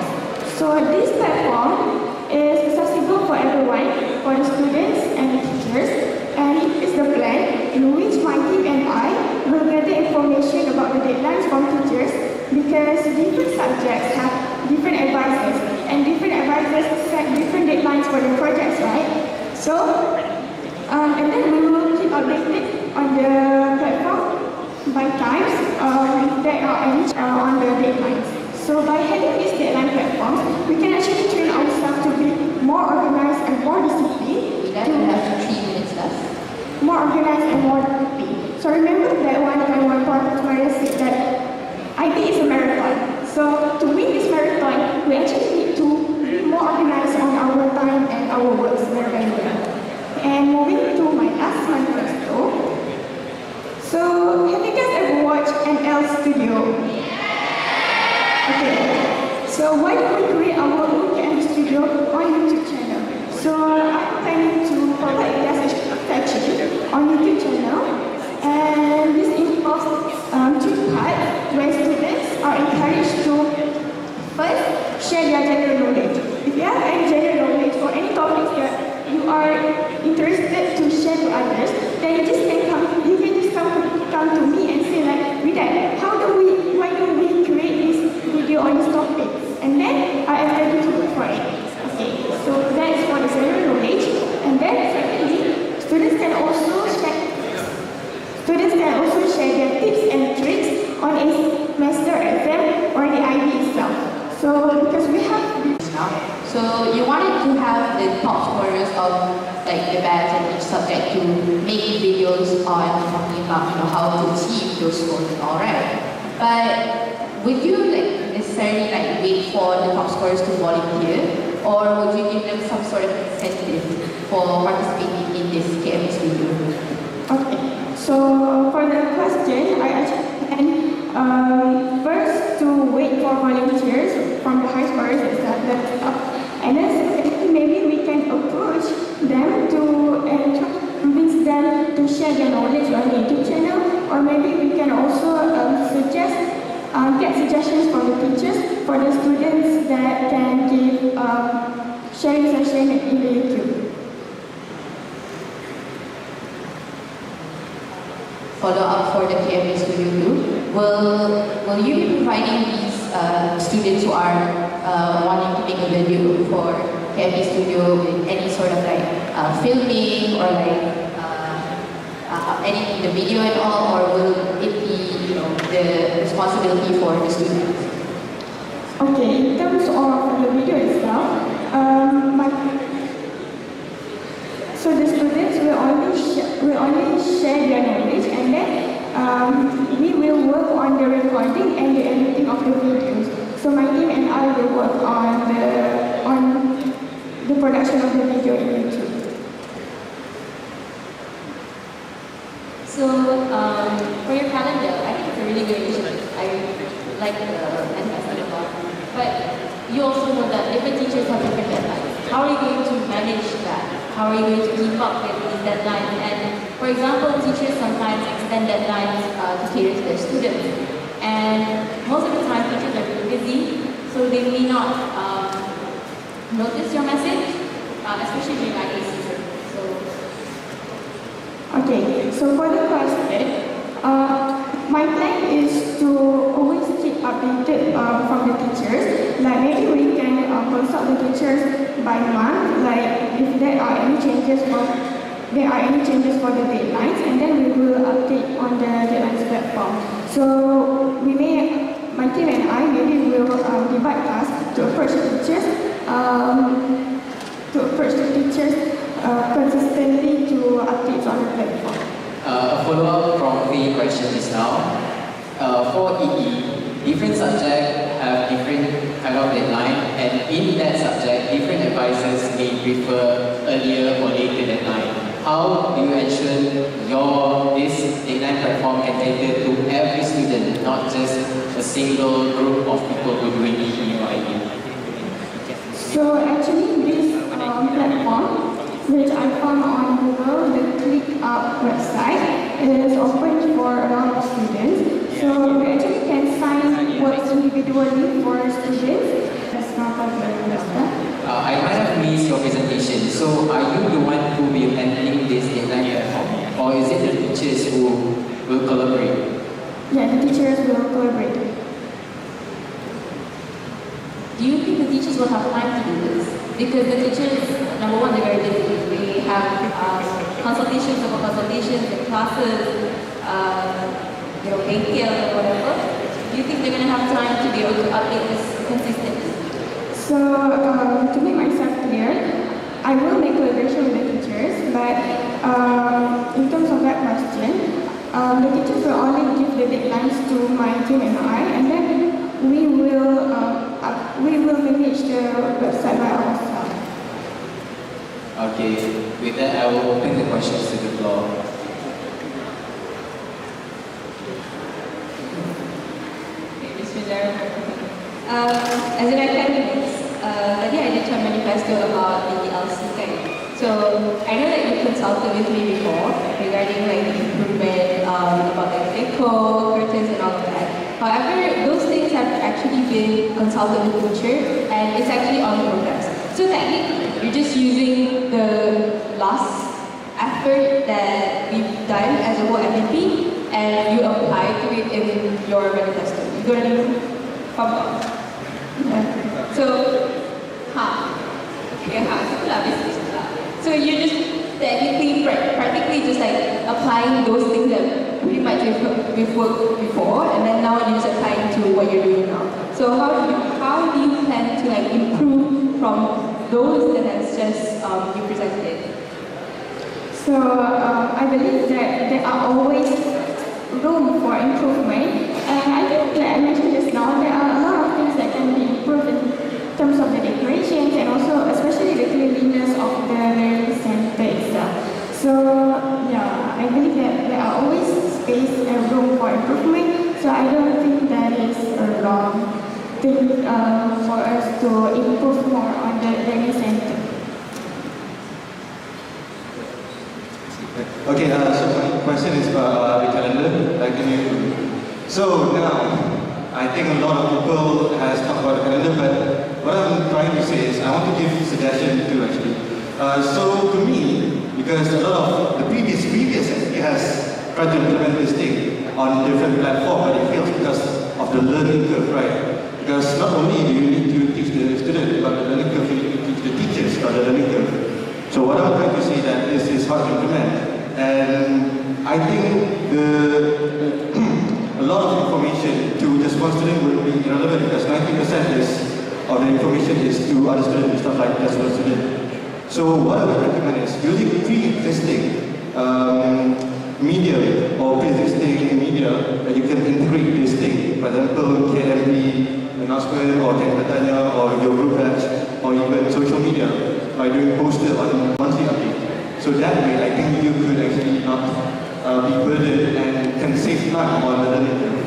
So this platform is accessible for everyone, for the students and the teachers, and it is the plan in which my team and I will gather information about the deadlines from teachers, because different subjects have different advisors, and different advisors set different deadlines for their projects, right? So, and then we will keep updated on the platform by times if there are any on the deadlines. So by having this deadline platform, we can actually train ourselves to be more organized and more disciplined. We have 3 minutes left. More organized and more disciplined. So remember that one time one Prophet Maria said that IB is a marathon. So to win this marathon, we actually need to be more organized on our time and our works very well. And moving to my last manifesto. So have you guys ever watched ML Studio? Okay, so why don't we create our own KM Studio on YouTube channel? So I'm planning to provide you guys a section on YouTube channel, and this involves 2 parts where students are encouraged to first share their general knowledge. If you have any general knowledge or any topics that you are interested to share to others, then you can just come to me and say like, Rita, why don't we create this video on this topic? And then I am ready to look for it. Okay, so that is for the general knowledge. And then secondly, students can also share their tips and tricks on a semester exam or the IB itself. So because we have this now, so you wanted to have the top scorers of like the batch and each subject to make videos on talking about how to achieve those scores and all, right? But would you necessarily wait for the top scorers to volunteer, or would you give them some sort of incentive for participating in this KMS video? Okay, so for the question, I actually plan first to wait for volunteers from the high scorers and then secondly, maybe we can approach them and convince them to share their knowledge on the YouTube channel, or maybe we can also get suggestions from the teachers for the students that can give sharing session in the YouTube. Follow up for the KMS Studio 2. Will you be providing these students who are wanting to make a video for KFB Studio with any sort of like filming or like editing the video and all, or will it be the responsibility for the students? Okay, in terms of the video itself, so the students will only share their knowledge, and then we will work on the recording and the editing of the videos. So my team and I will work on the production of the video in YouTube. So for your calendar, I think it's a really good initiative. I like the manifesto a lot. But you also know that different teachers have different deadlines. How are you going to manage that? How are you going to keep up with these deadlines? And for example, teachers sometimes extend deadlines to cater to their students. And most of the time, teachers are really busy, so they may not notice your message, especially during IE season. Okay, so for the question, my plan is to always keep updated from the teachers. Like maybe we can consult the teachers by month, like if there are any changes for the deadlines, and then we will update on the deadlines platform. So my team and I maybe will divide tasks to approach the teachers consistently to updates on the platform. A follow-up from the question is now. For EE, different subjects have different kind of deadline, and in that subject, different advisors may prefer earlier or later deadline. How do you ensure this deadline platform can cater to every student, not just a single group of people who do EE or IE? So actually, this platform, which I found on Google, the ClickUp website, is open for a lot of students. So we actually can sign works individually for students. That's not a very I might have missed your presentation. So are you the one who will handling this deadline platform, or is it the teachers who will collaborate? Yeah, the teachers will collaborate. Do you think the teachers will have time to do this? Because the teachers, number one, they're very busy. They have consultations over consultations and classes, daycare or whatever. Do you think they're going to have time to be able to update this consistently? So to make myself clear, I will make collaboration with the teachers, but in terms of that question, the teachers will only give the deadlines to my team and I, and then we will manage the website by ourselves. Okay, with that I will open the questions to the floor. As an academics, tadi I did a manifesto about the LC thing. So I know that you consulted with me before regarding like the improvement about the decor, curtains and all of that. However, those things have actually been consulted with the teacher and it's actually on progress. So technically, you're just using the last effort that we've done as a whole FNP and you apply to it in your manifesto. You got to do So, so you're just technically, practically just like applying those things that pretty much we've worked before, and then now you're just applying to what you're doing now. So how do you plan to like improve from those that has just you presented? So I believe that there are always room for improvement, and I think that I mentioned just now there are a lot of things that can be improved in terms of the decorations and also especially the cleanliness of the learning center itself. So yeah, I believe that there are always space and room for improvement. So I don't think that is a wrong thing for us to improve more on the learning center. Okay, so my question is about the calendar. So now, I think a lot of people has talked about the calendar, but what I'm trying to say is I want to give suggestion too actually. So to me, because a lot of the previous SE has tried to implement this thing on different platforms, but it fails because of the learning curve, right? Because not only do you need to teach the student about the learning curve, you need to teach the teachers about the learning curve. So what I'm trying to say that this is hard to implement. And I think a lot of information to just one student would be irrelevant because 90% of the information is to other students and stuff like just one student. So what I would recommend is using pre-existing media or pre-existing media that you can integrate this thing. For example, KMP announcement or Ken Bertanya or your group batch or even social media by doing posters on monthly update. So that way, I think you could actually not be burdened and can save time on the learning curve.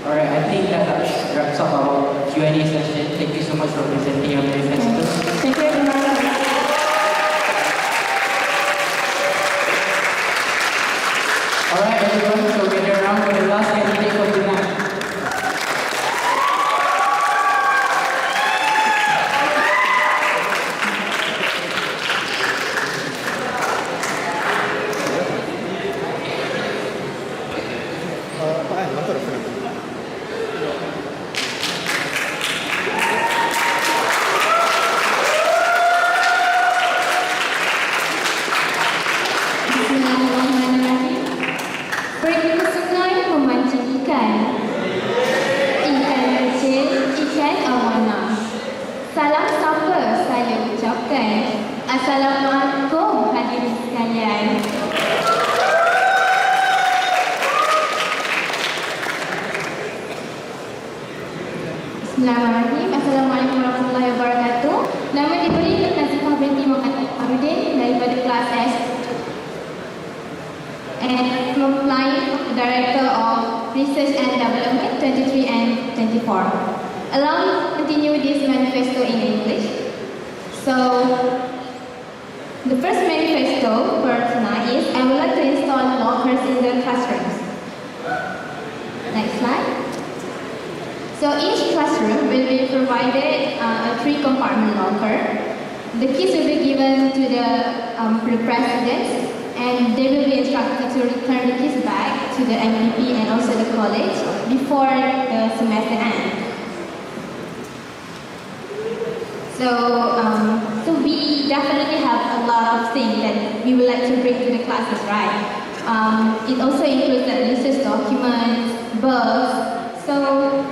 Alright, I think that wraps up our Q&A session. Thank you so much for presenting your manifesto. Thank you very much. Alright everyone, so gather around for the last candidate for tonight. Bismillahirrahmanirrahim. Berkesunai memancing ikan. Ikan kecil, ikan awana. Salam sapa saya ucapkan. Assalamualaikum hadirin sekalian. Bismillahirrahmanirrahim. Assalamualaikum warahmatullahi wabarakatuh. Nama diberi Nazifah binti Muhammad Arudin daripada kelas S. And Compliance Director of Research and Development 23 and 24. Allow me to continue this manifesto in English. So, the first manifesto for tonight is I would like to install lockers in the classrooms. Next slide. So each classroom will be provided a 3-compartment locker. The keys will be given to the presidents, and they will be instructed to return the keys back to the MPP and also the college before the semester ends. So we definitely have a lot of things that we would like to bring to the classes, right? It also includes the research documents, books. So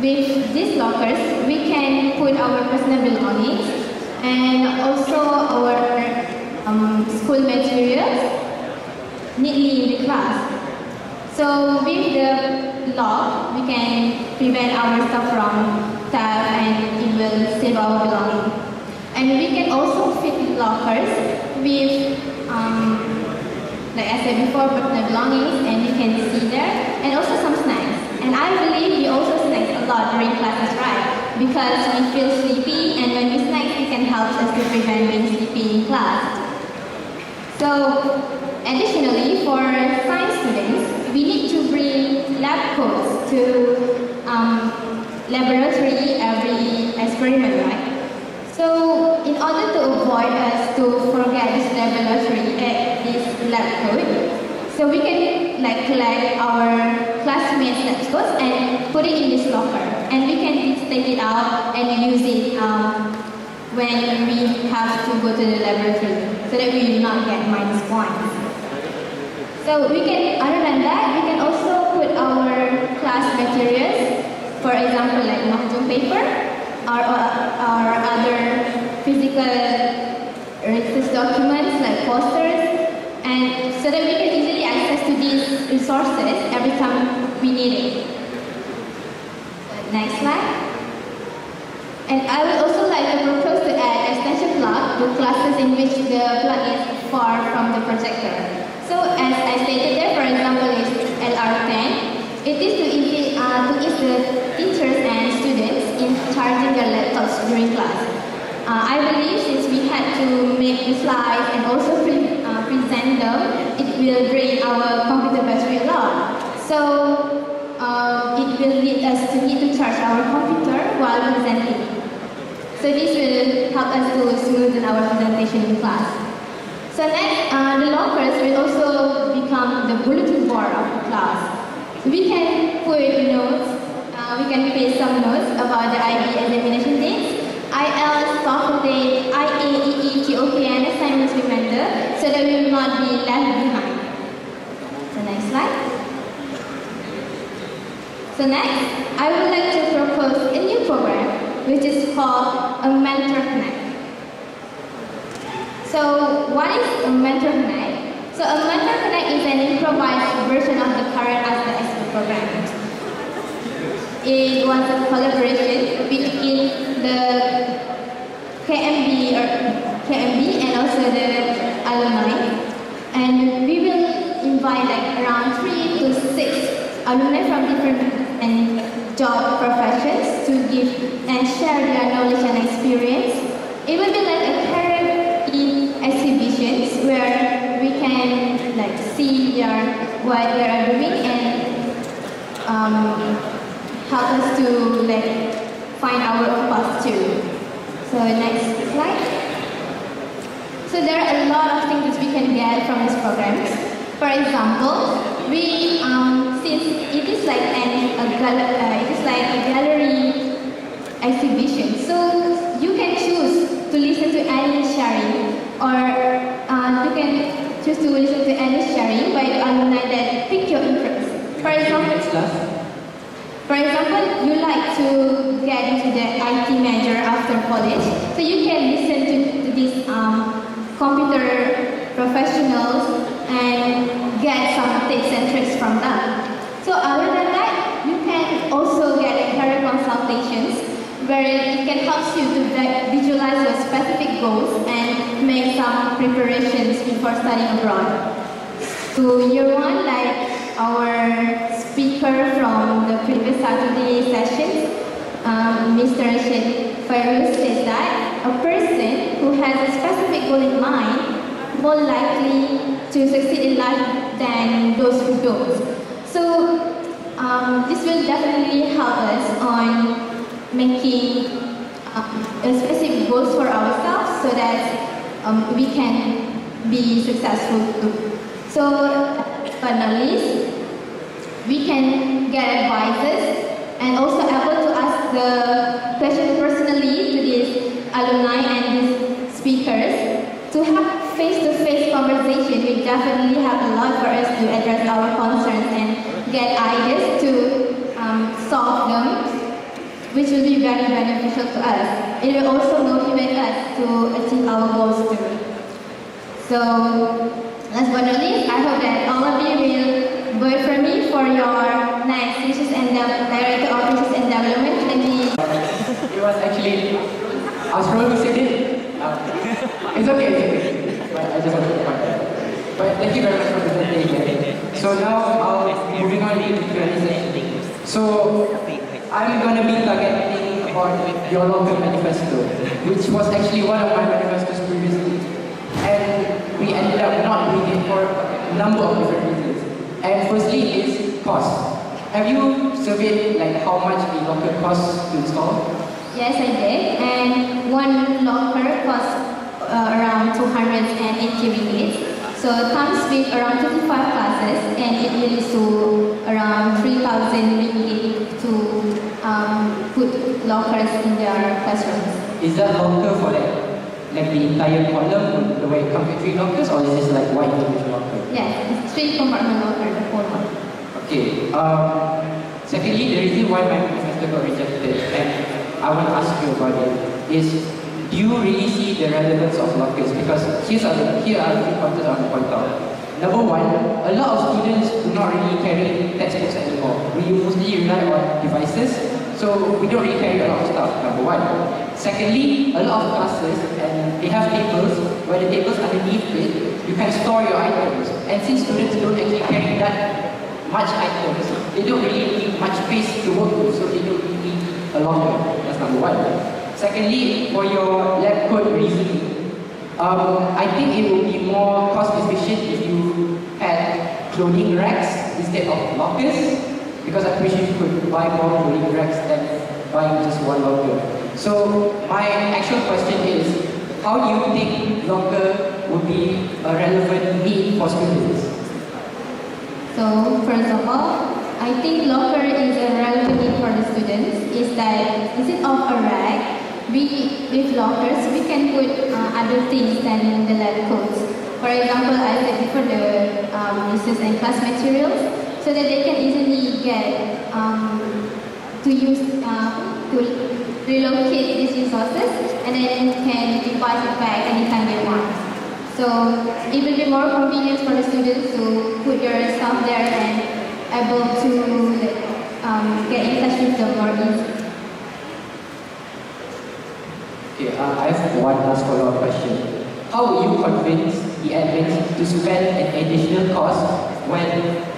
with these lockers, we can put our personal belongings and also our school materials neatly in the class. So with the lock, we can prevent our stuff from theft and it will save our belongings. And we can also fit lockers with, like I said before, personal belongings, and you can see there, and also some snacks. And I believe we also snack a lot during classes, right? Because we feel sleepy, and when we snack, it can help us to prevent being sleepy in class. So, additionally, for science students, we need to bring lab coats to laboratory every experiment, right? So, in order to avoid us to forget this laboratory, this lab coat, so we can collect our classmates' lab coats and put it in this locker, and we can just take it out and use it when we have to go to the laboratory, so that we will not get minus points. So we can, other than that, we can also put our class materials, for example, like mahjong paper or other physical research documents like posters, and so that we can easily access to these resources every time we need it. Next slide. And I would also like to propose to add extension plug to classes in which the plug is far from the projector. So as I stated there, for example, is LR10. It is to ease the teachers and students in charging their laptops during class. I believe since we had to make the slides and also present them, it will drain our computer battery a lot. So it will lead us to need to charge our computer while presenting. So this will help us to smoothen our presentation in class. So next, the lockers will also become the bulletin board of the class. We can put notes, we can paste some notes about the IB examination dates, IELTS, TOEFL date, IAEE, TOK, and assignments reminder, so that we will not be left behind. So next slide. So next, I would like to propose a new program, which is called a Mentor Connect. So what is a Mentor Connect? So a Mentor Connect is an improvised version of the current Ask the Expert program. It was a collaboration between the KMB and also the alumni. And we will invite like around 3 to 6 alumni from different and job professions to give and share their knowledge and experience. It will be like a career exhibitions where we can like see what they are doing and help us to like find our path too. So next slide. So there are a lot of things we can get from this program. For example, we since it is like a gallery exhibition, so you can choose to listen to any sharing, or you can choose to listen to any sharing by the alumni that pick your interest. For example, you like to get into the IT major after college, so you can listen to these computer professionals and get some tips and tricks from them. So other than that, you can also get career consultations where it can help you to visualize your specific goals and make some preparations before studying abroad. So year one, like our speaker from the previous Saturday session, Mr. Rashid Fairuz, says that a person who has a specific goal in mind more likely to succeed in life than those who don't. So this will definitely help us on making specific goals for ourselves so that we can be successful too. So but not least, we can get advices and also able to ask the question personally to these alumni and these speakers. To have face-to-face conversation will definitely help a lot for us to address our concerns and get ideas to solve them, which will be very beneficial to us. It will also motivate us to achieve our goals too. So, last but not least, I hope that all of you will vote for me for your next Research and Director of Research and Development. It was actually, I was probably it. It's okay. But I just wanted to point that. But thank you very much for presenting. So now, moving on to the Q&A session. So, I'm going to be targeting about your local manifesto, which was actually one of my manifestos previously. And we ended up not doing it for a number of different reasons. And firstly is cost. Have you surveyed like how much a locker costs to install? Yes, I did. And one locker costs around 280 ringgit. So it comes with around 25 classes and it leads to around 3,000 ringgit to put lockers in their classrooms. Is that locker for like the entire column, the way it comes with 3 lockers, or is this like one individual locker? Yes, it's 3 compartment locker, the whole one. Okay. Secondly, the reason why my manifesto got rejected, and I want to ask you about it, is do you really see the relevance of lockers? Because here are the 3 pointers I want to point out. Number one, a lot of students do not really carry textbooks anymore. We mostly rely on devices, so we don't really carry a lot of stuff, number one. Secondly, a lot of classes, and they have tables, where the tables underneath it, you can store your items. And since students don't actually carry that much items, they don't really need much space to work with, so they don't really need a locker. That's number one. Secondly, for your lab coat reasoning, I think it would be more cost efficient if you had clothing racks instead of lockers, because I'm pretty sure you could buy more clothing racks than buying just one locker. So my actual question is, how do you think locker would be a relevant need for students? So, first of all, I think locker is a relevant need for the students. Is that instead of a rack, with lockers we can put other things than the lab coats. For example, I said before the research and class materials, so that they can easily get to use to relocate these resources, and then can deposit it back anytime they want. So it will be more convenient for the students to put your stuff there and able to get in touch with them more easily. Okay, I have one last follow-up question. How will you convince the admins to spend an additional cost when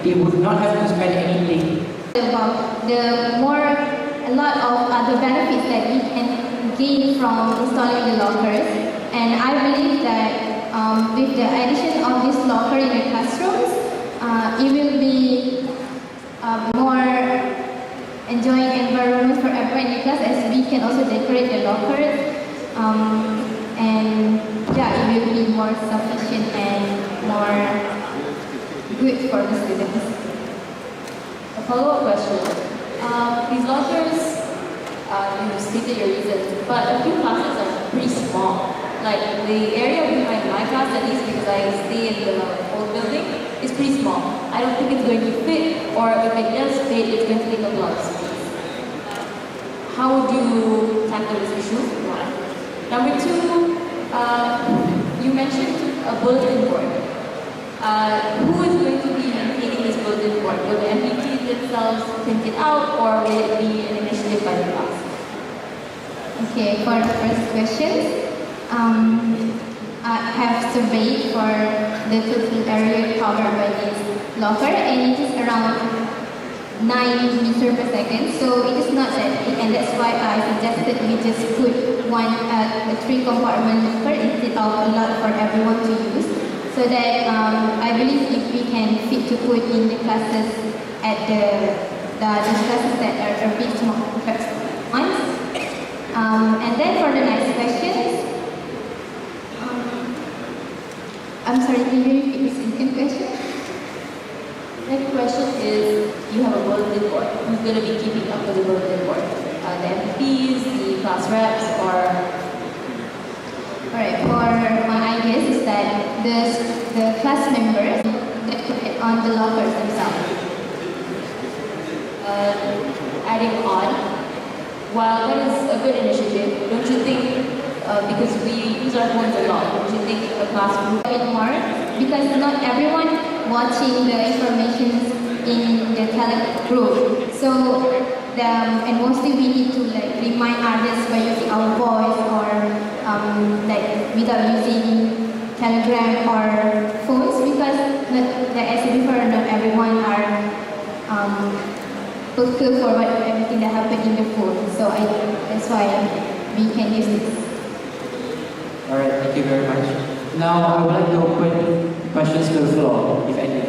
they would not have to spend anything? About a lot of other benefits that we can gain from installing the lockers, and I believe that with the addition of this locker in the classrooms, it will be more enjoying environment for everyone in class, as we can also decorate the lockers, and yeah, it will be more sufficient and more good for the students. A follow-up question. These lockers, you stated your reasons, but a few classes are pretty small. Like the area behind my class, at least because I stay in the old building, is pretty small. I don't think it's going to fit, or if it does fit, it's going to take up a lot of space. How would you tackle this issue? One. Number two, you mentioned a bulletin board. Who is going to be maintaining this bulletin board? Will the MPTs themselves print it out, or will it be an initiative by the class? Okay, for the first question, I have surveyed for the total area covered by this locker, and it is around 9 meters per second, so it is not that big, and that's why I suggested we just put a 3-compartment locker instead of a lot for everyone to use, so that I believe if we can fit to put in the classes at the classes that are a bit small ones. And then for the next questions, I'm sorry, can you repeat the second question? Next question is, you have a bulletin board. Who's going to be keeping up with the bulletin board? The MPs, the class reps, or... Alright, for my ideas is that the class members that put it on the lockers themselves. Adding on, while that is a good initiative, don't you think, because we use our phones a lot, don't you think a class group A bit more, because not everyone watching the information in the Telegram group. So, and mostly we need to remind others by using our voice, or without using Telegram or phones, because as I said before, not everyone are focused for everything that happened in the phone. So that's why we can use this. Alright, thank you very much. Now I would like to open questions to the floor, if any.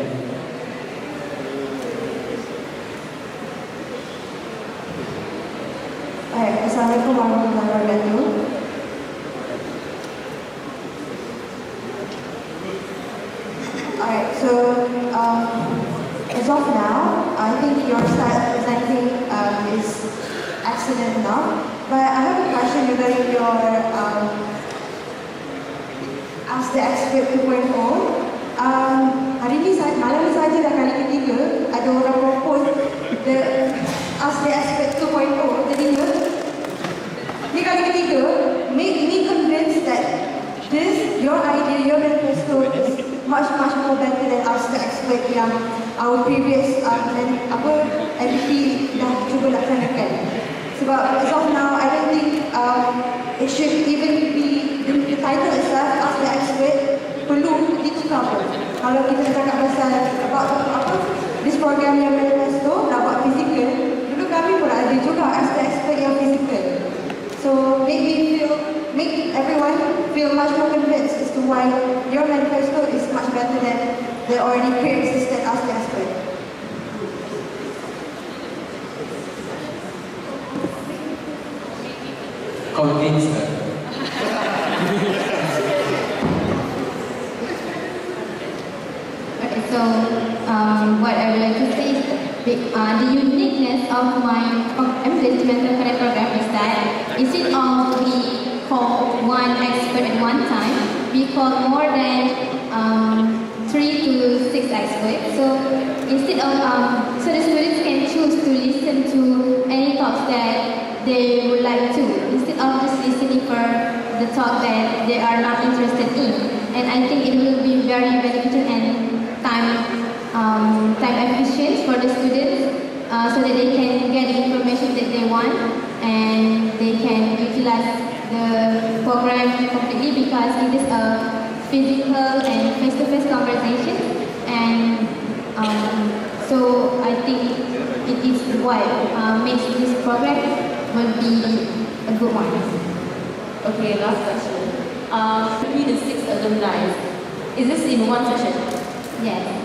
Alright, Assalamualaikum warahmatullahi wabarakatuh. Alright, so as of now, I think your style presenting is excellent enough. But I have a question regarding your Ask the Expert 2.0. Hari ini malam saja dah kali ketiga ada orang propose the Ask the Expert 2.0. Jadinya ni kali ketiga make me convinced that your idea, your manifesto is much more better than Ask the Expert yang our previous MPT dah cuba laksanakan. Sebab as of now, I don't think it should even be the title itself, Ask the Expert, perlu ditukar pun. Kalau kita cakap pasal this program yang manifesto nak buat fizikal, dulu kami pun ada juga Ask the Expert yang fizikal. So make everyone feel much more convinced as to why your manifesto is much better than the already pre-existed Ask the Expert. convince her. Okay, so what I would like to say is the uniqueness of my Manifesto Night program is that instead of we call one expert at one time, we call more than 3 to 6 experts. So instead of so the students can choose to listen to any talks that they would like to, instead of just listening for the talk that they are not interested in. And I think it will be very beneficial and time efficient for the students, so that they can get the information that they want and they can utilize the program completely, because it is a physical and face-to-face conversation, and so I think it is what makes this program will be a good one. Okay, last question. 3 to 6 alumni. Is this in one session? Yes.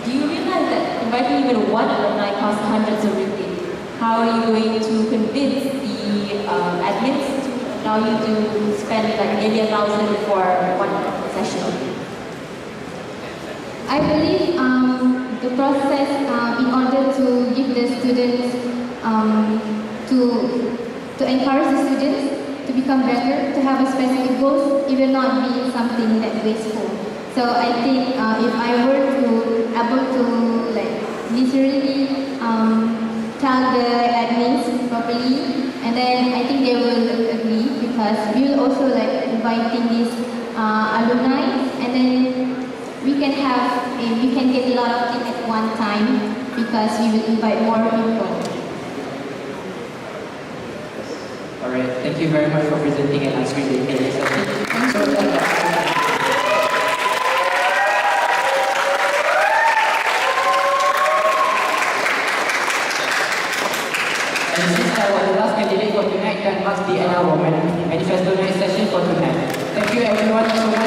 Do you realize that inviting even one alumni costs hundreds of ringgit? How are you going to convince the admins to allow you to spend like maybe 1,000 for one session? I believe the process in order to give the students to encourage the students to become better, to have a specific goals, it will not be something that wasteful. So I think if I were to able to like literally tell the admins properly, and then I think they will agree, because we will also like inviting these alumni, and then we can get a lot of things at one time, because we will invite more people. Alright, thank you very much for presenting and answering the inquiries. And since I was the last candidate for tonight, that must be an hour Manifesto Night session for tonight. Thank you everyone so much.